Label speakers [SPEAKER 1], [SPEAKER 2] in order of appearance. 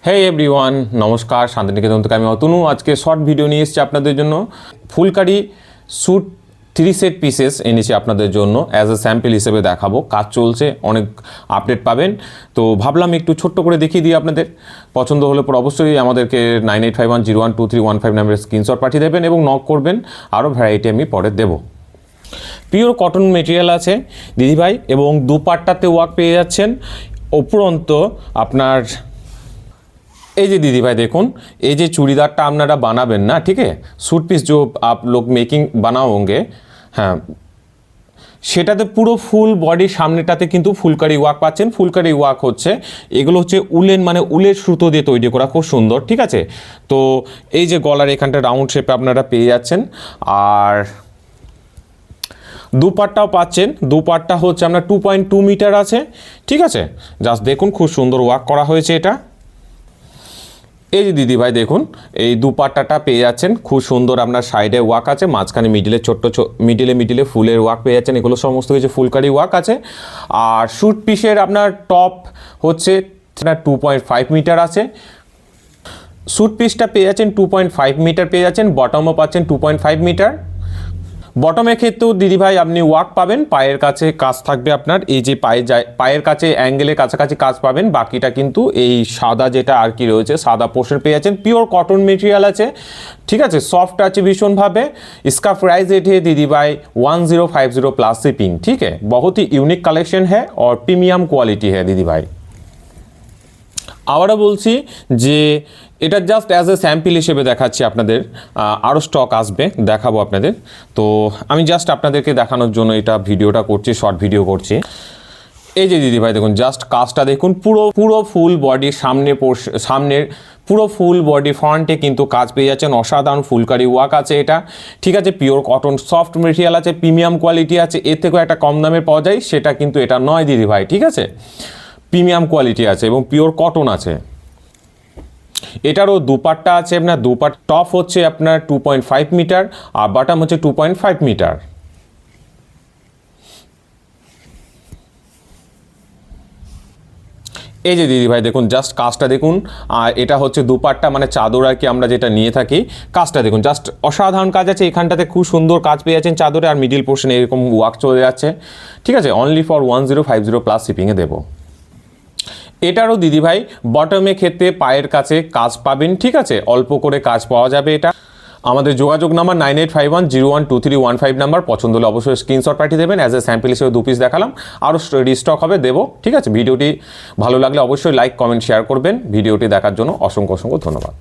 [SPEAKER 1] হেই everyone, নমস্কার। শান্তিনিকেতন থেকে আমি অতনু। আজকে শর্ট ভিডিও নিয়ে এসেছি আপনাদের জন্য। ফুলকারি স্যুট 3 সেট পিসেস এনেছি আপনাদের জন্য, অ্যাজ এ স্যাম্পল হিসেবে দেখাবো। কাজ চলছে, অনেক আপডেট পাবেন, তো ভাবলাম একটু ছোট্ট করে দেখিয়ে দিই আপনাদের। পছন্দ হলে পর অবশ্যই আমাদেরকে 9851012315 নাম্বারে স্ক্রিনশট পাঠিয়ে দেবেন এবং নক করবেন। আরও ভ্যারাইটি আমি পরে দেবো। পিওর কটন মেটেরিয়াল আছে দিদিভাই, এবং দুপাট্টাতে ওয়ার্ক পেয়ে যাচ্ছেন। উপরন্ত আপনার এই যে দিদিভাই দেখুন, এই যে চूड़ीदारটা আপনারা বানাবেন না, ঠিক আছে, सूट पीस जो आप लोग मेकिंग बनाओगे, হ্যাঁ, সেটাতে পুরো ফুল বডির সামনেটাতে কিন্তু ফুলকারি ওয়ার্ক পাচ্ছেন। ফুলকারি ওয়ার্ক হচ্ছে, এগুলো হচ্ছে উলেন, মানে উলের সুতো দিয়ে তৈরি করা, খুব সুন্দর, ঠিক আছে। তো এই যে গলার এখানটা রাউন্ড শেপে আপনারা পেয়ে যাচ্ছেন। আর দুপাট্টাও পাচ্ছেন। দুপাট্টা হচ্ছে আপনার 2.2 মিটার আছে, ঠিক আছে। জাস্ট দেখুন, খুব সুন্দর ওয়ার্ক করা হয়েছে এটা। এই যে দিদিভাই দেখুন, এই দুপাট্টাটা পেয়ে যাচ্ছেন, খুব সুন্দর। আপনার সাইডে ওয়ার্ক আছে, মাঝখানে মিডিলে ছোট্ট মিডিলে ফুলের ওয়ার্ক পেয়ে যাচ্ছেন। এগুলো সমস্ত কিছু ফুলকারি ওয়ার্ক আছে। আর স্যুট পিসের আপনার টপ হচ্ছে 2.5 মিটার আছে। স্যুট পিসটা পেয়ে যাচ্ছেন 2.5 মিটার পেয়ে যাচ্ছেন। বটমও পাচ্ছেন 2.5 মিটার। বটমের ক্ষেত্রেও দিদিভাই আপনি ওয়ার্ক পাবেন, পায়ের কাছে কাজ থাকবে আপনার, এই যে পায়ের কাছে অ্যাঙ্গেলের কাছাকাছি কাজ পাবেন। বাকিটা কিন্তু এই সাদা যেটা আর কি রয়েছে, সাদা পোর্শন পেয়ে যাচ্ছেন। পিওর কটন মেটেরিয়াল আছে, ঠিক আছে, সফট আছে ভীষণভাবে। इसका प्राइस रेट है दीदी भाई 1050 प्लस शिपिंग, ठीक है। बहुत ही यूनिक कलेक्शन है और प्रीमियम क्वालिटी है दीदी भाई। আবারও বলছি যে এটা জাস্ট অ্যাজ এ স্যাম্পল হিসেবে দেখাচ্ছি আপনাদের। আরও স্টক আসবে, দেখাবো আপনাদের। তো আমি জাস্ট আপনাদেরকে দেখানোর জন্য এটা ভিডিওটা করছি, শর্ট ভিডিও করছি। এই যে দিদিভাই দেখুন, জাস্ট কাজটা দেখুন, পুরো ফুল বডির সামনের পুরো ফুল বডি ফ্রন্টে কিন্তু কাজ পেয়ে যাচ্ছেন। অসাধারণ ফুলকারি ওয়ার্ক আছে এটা, ঠিক আছে। পিওর কটন সফট মেটেরিয়াল আছে, প্রিমিয়াম কোয়ালিটি আছে। এর থেকেও একটা কম দামে পাওয়া যায়, সেটা কিন্তু এটা নয় দিদিভাই, ঠিক আছে। প্রিমিয়াম কোয়ালিটি আছে এবং পিওর কটন আছে। এটারও দুপাট্টা আছে আপনার। টপ হচ্ছে আপনার 2.5 মিটার আর বটম হচ্ছে 2.5 মিটার। এই যে দিদিভাই দেখুন, জাস্ট কাজটা দেখুন। আর এটা হচ্ছে দুপাট্টা, মানে চাদর আর কি আমরা যেটা নিয়ে থাকি। কাজটা দেখুন, জাস্ট অসাধারণ কাজ আছে এখানটাতে। খুব সুন্দর কাজ পেয়ে যাচ্ছেন চাদরে, আর মিডিল পোর্শনে এরকম ওয়ার্ক চলে যাচ্ছে, ঠিক আছে। অনলি ফর 1050 প্লাস শিপিংয়ে দেবো। এটারও দিদিভাই বটমের ক্ষেত্রে পায়ের কাছে কাজ পাবেন, ঠিক আছে। অল্প করে কাজ পাওয়া যাবে এটা। আমাদের যোগাযোগ নাম্বার 9851012315 নাম্বার। পছন্দ হলে অবশ্যই স্ক্রিনশট পাঠিয়ে দেবেন। অ্যাজ এ স্যাম্পল হিসেবে 2 পিস দেখালাম, আরও রিস্টক হবে, দেবো, ঠিক আছে। ভিডিওটি ভালো লাগলে অবশ্যই লাইক, কমেন্ট, শেয়ার করবেন। ভিডিওটি দেখার জন্য অসংখ্য ধন্যবাদ।